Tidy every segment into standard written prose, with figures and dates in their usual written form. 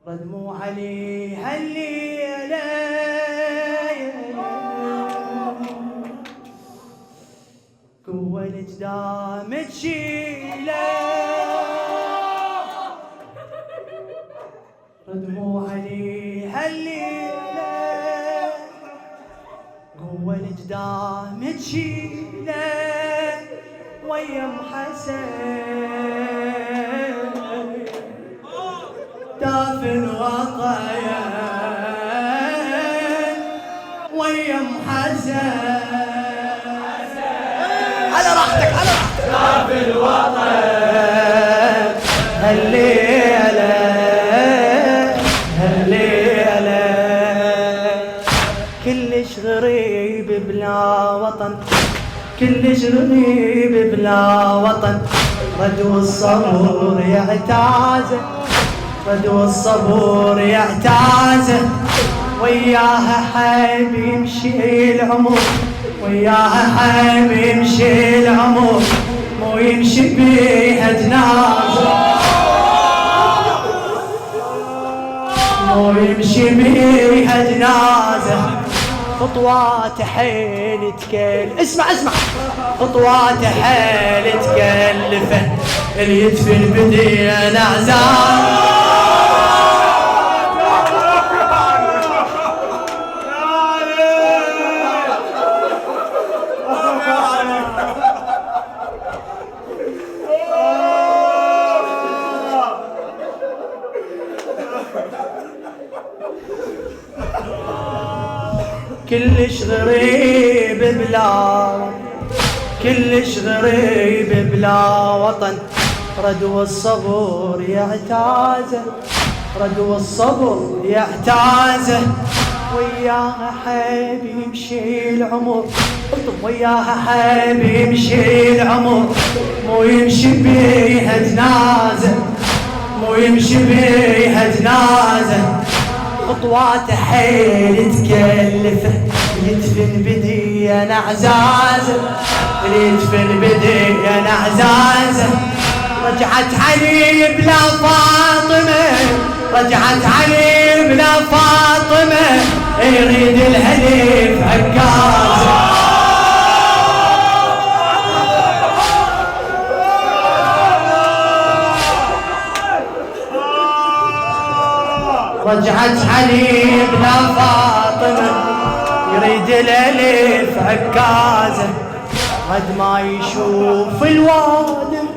ردموا علي هالليلة قوة الجدام تشيله ردموا علي هالليلة قوة الجدام تشيله ويا ام حسن دافن وطين ويا ام حسن على راحتك على راحتك دافن وطين هالليلة هالليلة كلش غريب بلا وطن كلش غريب بلا وطن ردو الصبور يعتازه ردو الصبور يعتازه وياها حيب يمشي العمر وياها حيب يمشي العمر مو يمشي بيها جنازه مو يمشي بيها جنازه خطوات حيل تكل اسمع خطوات حيل تكلفه اللي يدفن بدين اعزان كلش غريب بلا كلش غريب بلا وطن ردو الصبر يعتازه ردو الصبر يعتازه وياها حيب يمشي العمر وياها حيب يمشي العمر مو يمشي بيها جنازه مو يمشي بيها جنازه خطوات حيل تكلفه يدفن بدين اعزازه يدفن بدين اعزازه رجعت علي بلا فاطمه رجعت علي بلا فاطمه يريد الهدف عكازه رجعت علي بلا فاطمة يريد الألف عكازة قد ما يشوف الوادم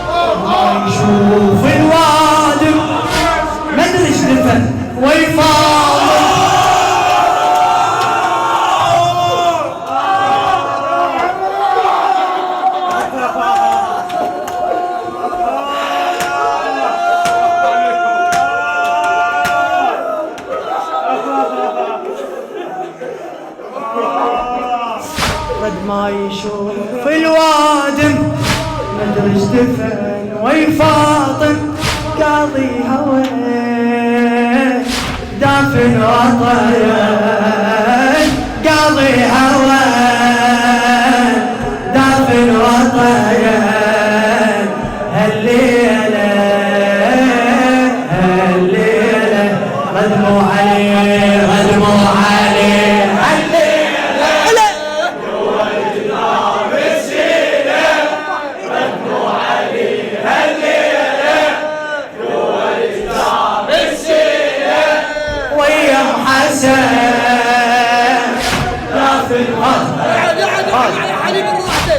قد ما يشوف الوادم ما ادري ايش دفن ويفاضل ما يشوف الوادم مدري ايش دفن ويفاطم قاضي هوى دافن وطن قاضي هوى دافن وطن هالليلة هالليلة ردموا عليه ردموا عليه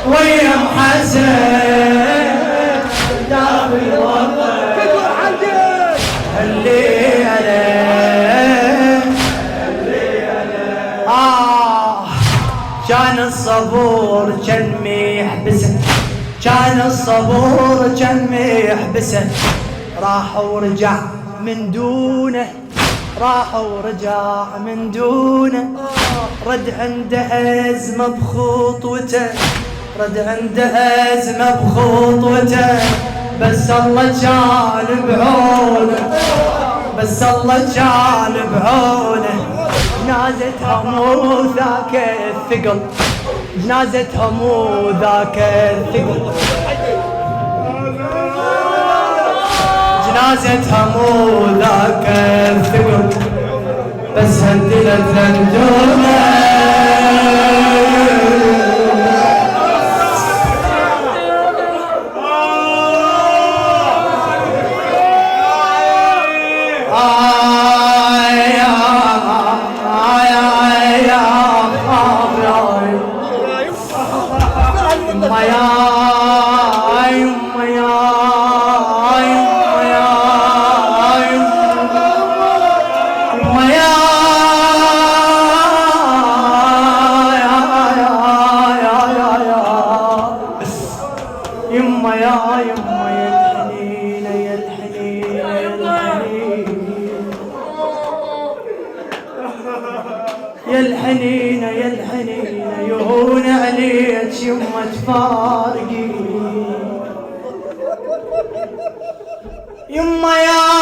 ويا ام حسن دافن الوطن هالليلة كان الصبور كان يحبسه كان الصبور كان يحبسه راح ورجع من دونه راح ورجع من دونه رد عنده أزمة بخطوته رد عنده أزمة بخطوته بس الله كان بعونه بس الله كان بعونه جنازتها مو ذاك الثقل جنازتها مو ذاك الثقل جنازتها مو ذاك الثقل بس هدلت لندونه. يا الحنينة يا الحنينة يهون عليك يما تفارقي يما يما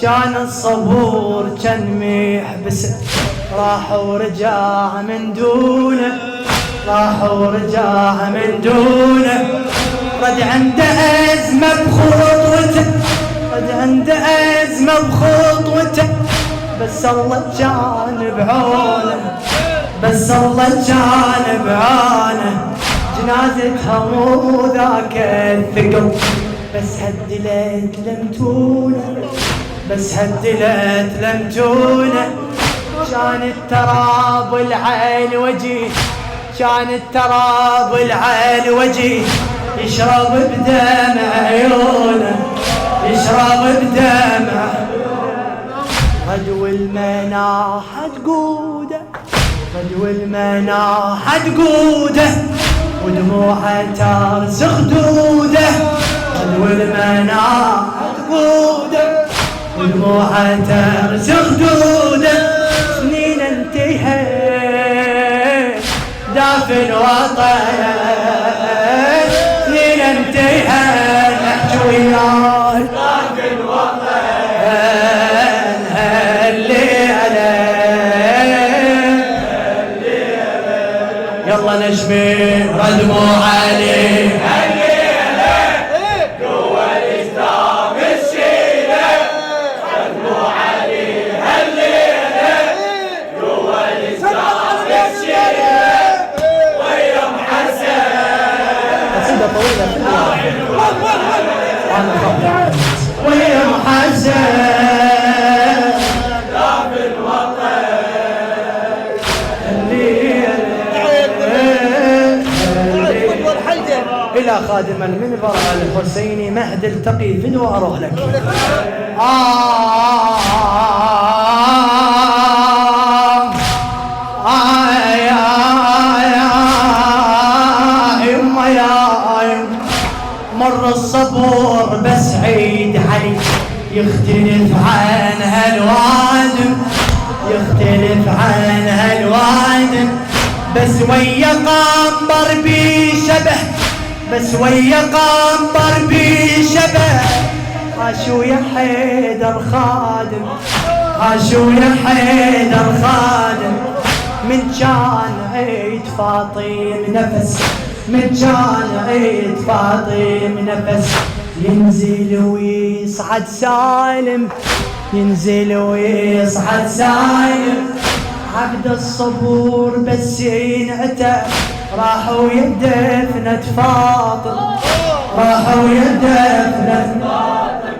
كان الصبور كان محبسه راح ورجع من دونه راح ورجع من دونه رد عنده أزمة بخطوته رد عنده أزمة بخطوته بس الله كان بعونه بس الله كان بعونه جنازتها مو ذاك الثقل بس هدلت لمتونه بس هدلت لمتونه كان التراب العين وجيه كان التراب العين وجيه يشرب بدمع عيونه يشرب بدمع غدو المناحة تقوده غدو المناحة تقوده ودموعه ترس خدوده غدو المناحة تقوده ودموعه ترس خدوده سنين انتهت دافن وطن سنين انتهت احكي وياي دافن وطن هاللي عليه يلا نشمي ردموا عليه ويا محزن دافن الوطن إلى خادم المنبر الحسيني مهد التقي فدوى أروح لك مر الصبور بس عيد علي يختلف عن هالوادم يختلف عن هالوادم بس ويا قنبر بي شبه بس ويا قنبر بي شبه هاشو يا حيدر خادم هاشو يا حيدر خادم من كان عيد فاطم نفس من كان عيد فاطم نفس ينزل ويصعد سالم ينزل ويصعد سالم عبد الصبور بس ينعتى راحوا يدفنة فاطم راحوا يدفنة فاطم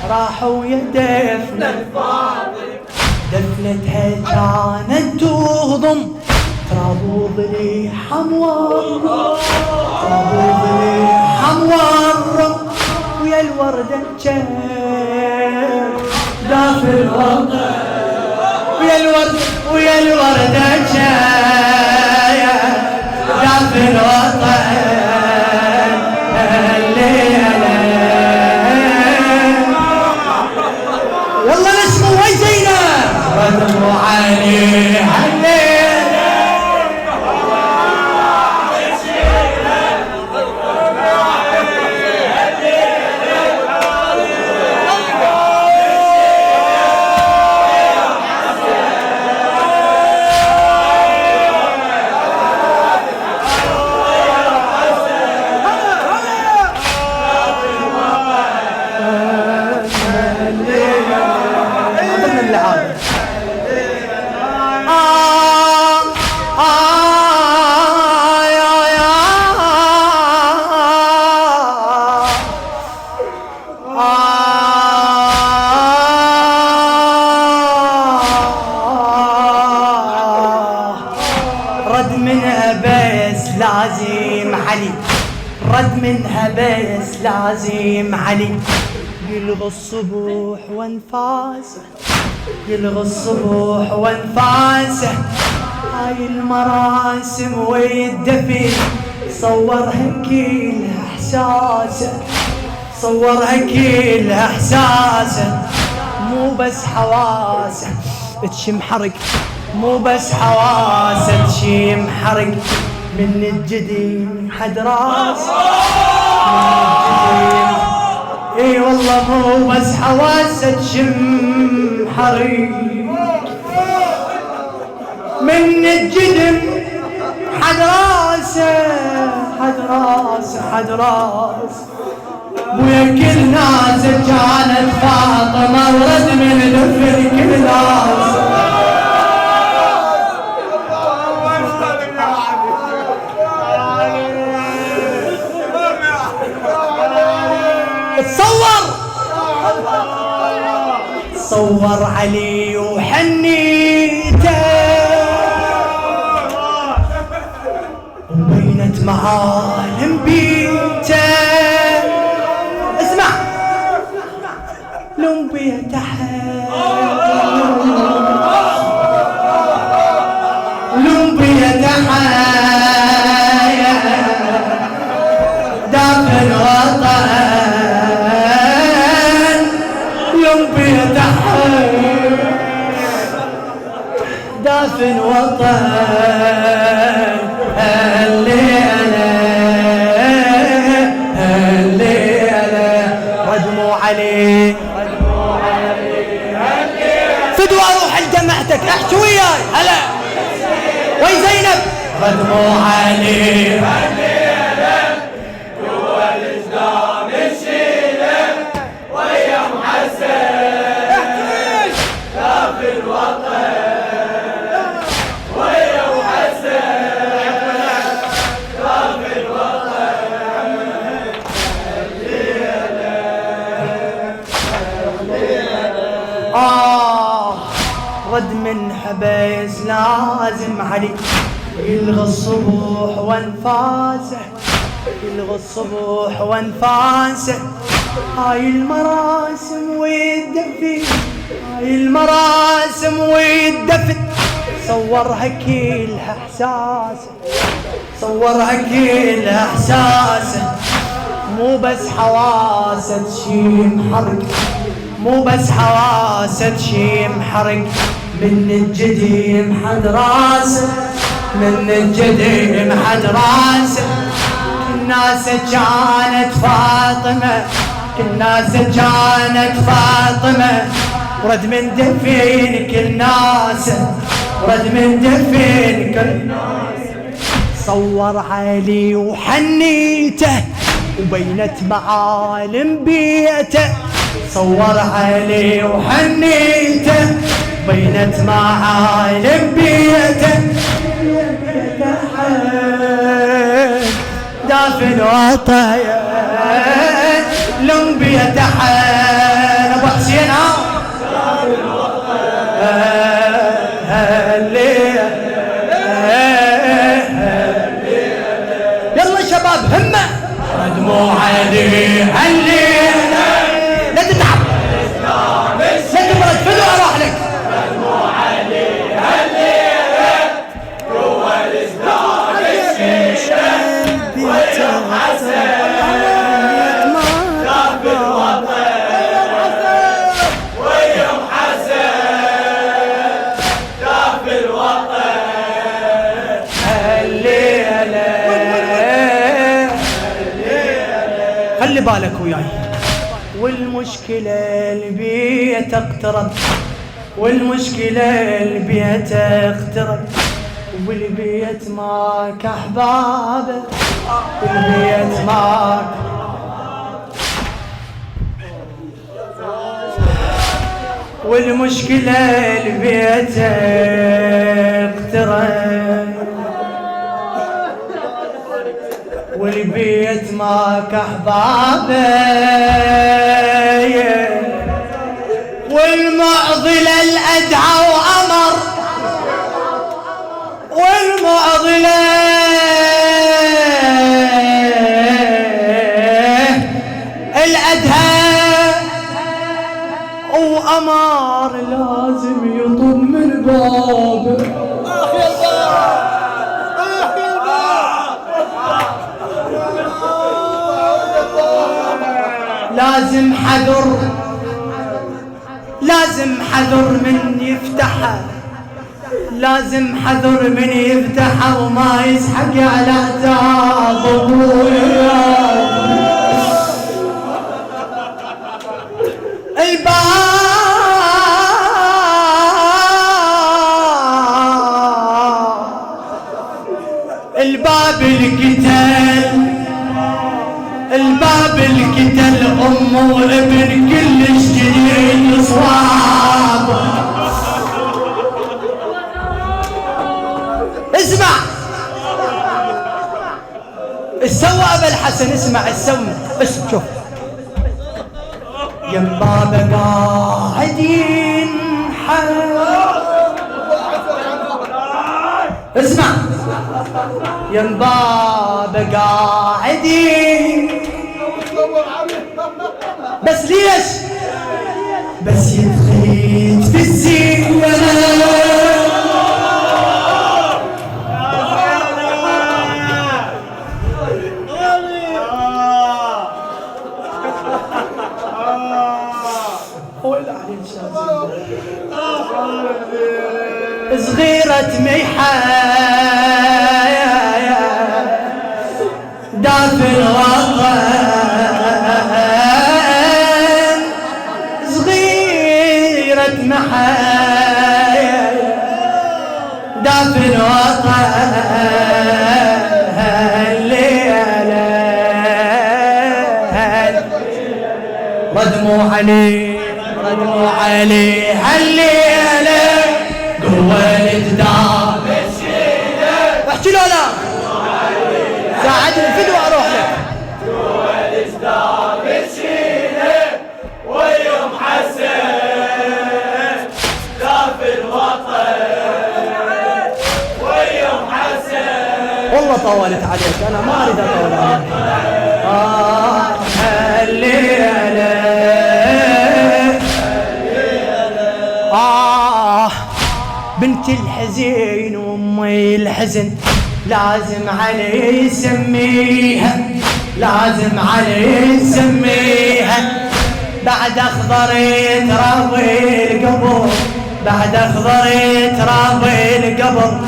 راحوا يدفنة فاطم دفنتها كانت تهضم ترابو ضليحة مورم ترابو ضليحة مورم ويا الوردة جاي دافن الوطن ويا الوردة جاي دافن الوطن والله نسمو وين زينب ردموا عليه منها بس لازم علي يلغى الصبح وانفاسه، يلغى الصبح وانفاسه. هاي المراسم والدفن صورها كلها احساسه، صورها كلها احساسه. مو بس حواسه تشم حرق، مو بس حواسه تشم حرق. من الجديد حد راسه، اي والله مو بس حواسه تشم حرق. من الجدم حد راسه، حد راسه، حد راسه. ويا كل ناس كانت فاطمه ورد من دفن كل ناس. تصور علي وحنيته وبينت معالم بيته. اسمع لون بيته لون بيته دافن وطن لون بيته دافن وطن. الليلة الليلة ردموا عليه فدوى روح لجمعتك. احكي وياي هلا وي زينب. ردموا عليه رد من حبيس لازم علي يلغى الصبح وانفاسه، يلغى الصبح وانفاسه. هاي المراسم والدفن، هاي المراسم والدفن صورها كلها احساسه، صورها كلها احساسه. مو بس حواسه تشيم حرق، مو بس حواسه تشيم حرق. من الجديم حد راسه، من الجديم حد راسه. كل ناس كانت فاطمه، كل ناس كانت فاطمه ورد من دفن كل ناس، ورد من دفن كل ناس. صور علي وحنيته وبينت معالم بيته. صور علي وحنيته بينت معالم بيته. دافن وطايا لون بيته حين ابو حسين. دافن يلا شباب همه. ردموا عليه الليله لا تتعب لا تبرد فدوى اروح لك. ردموا عليه الليله جوا الاسلام الشيشه ويوم حسن دافن وطن ويوم حسن دافن وطن. الليله خلي بالك وياي. والمشكلة البيت اقترب، والمشكلة البيت اقترب. والبيت ماك احبابه، البيت ماك. والمشكلة البيت اقترب، والبيت ماك احبابه. والمعضلة الأدعى وأمر، والمعضلة عدها وأمار لازم يطب من بابه. لازم حذر، لازم حذر من يفتحها، لازم حذر من يفتحها وما يسحق على اعتاب ابويا. الباب القتل، الباب القتل ام وابن كلش جديد صواب. اسمع ايش سوى ابا الحسن، اسمع ايش سوى. شوف يم بابا قاعد ينحر، اسمع يم بابا قاعد بس ليش؟ بس يدخل في السينما صغيرة ميحايا دافن الوطن، صغيرة محايا دافن الوطن. ردموا عليه ردموا عليه هالليلة قوة دام الشيلة. واحكي له لا ساعدني الفدوى اروح لك. قوة دام الشيلة ويوم حسن داف الوطن، ويوم حسن. والله طولت عليك انا ما اريد اطول عليك. هالليلة بنت الحزين وامي الحزن لازم علي يسميها، لازم علي يسميها. بعد اخضر يترابي القبر، بعد اخضر يترابي القبر.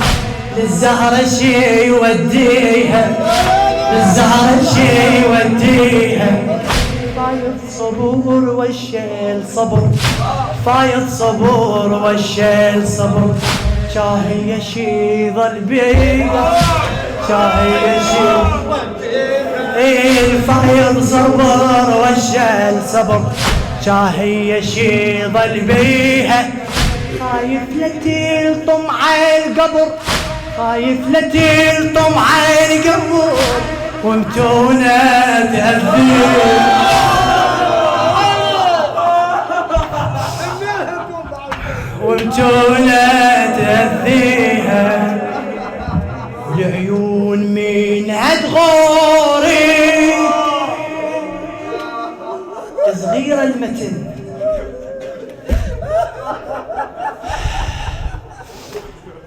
للزهرة شي يوديها، للزهرة شي يوديها. فايض صبور والشيل صبر، فايض صبور والشيل صبر. شاهي شي ظل بيها، شاهي شي الفايض صبر والشيل صبر. شاهي شي ظل بيها. خايف لا تلطم على القبر، خايف لا تلطم على القبر ومتونة تأذيها. ومتونة تأذيها. العيون من هتغوري صغيرة المتن.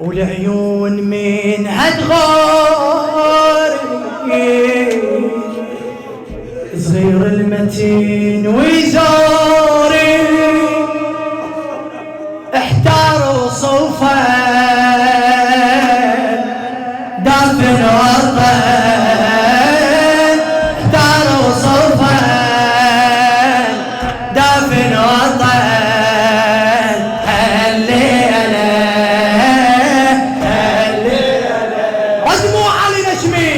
والعيون من هتغوري صغير المتين ويزوري. احتار صوفا دافن وطن، احتار صوفا دافن وطن. هالليلة هالليلة ردموا علي نجمي